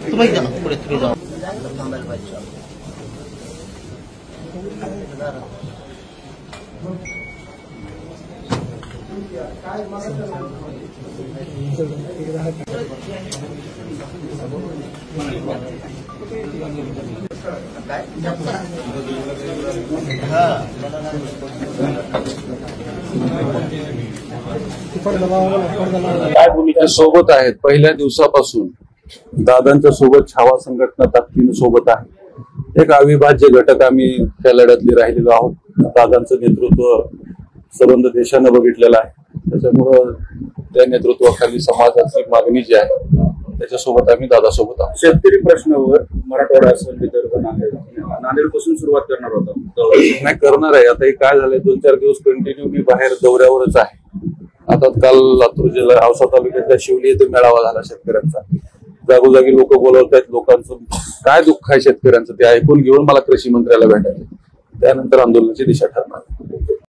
तुम्ही जा पुढे तुम्ही जाऊ थांबायला पाहिजे. काय भूमिका सोबत आहेत पहिल्या दिवसापासून. दादांच्या सोबत छावा संघटना ताकदीने सोबत आहे. एक अविभाज्य घटक आम्ही त्या लढ्यातले राहिलेलो आहोत. दादांचं नेतृत्व संबंध देशानं बघितलेलं आहे. त्याच्यामुळं त्या नेतृत्वाखाली समाजाची मागणी जी आहे त्याच्यासोबत आम्ही दादासोबत आहोत. शेतकरी प्रश्नावर मराठवाडा असेल विदर्भ नांदेड पासून सुरुवात करणार होता. नाही करणार आहे. आता हे काय झालंय 2-4 दिवस कंटिन्यू मी बाहेर दौऱ्यावरच आहे. आता काल लातूर जिल्हा औसा तालुक्यातल्या शिवली येथे मेळावा झाला शेतकऱ्यांचा. जागोजागी लोक बोलवत आहेत. लोकांचं काय दुःख आहे शेतकऱ्यांचं ते ऐकून घेऊन मला कृषी मंत्र्याला भेटायचं. त्यानंतर आंदोलनाची दिशा ठरणार.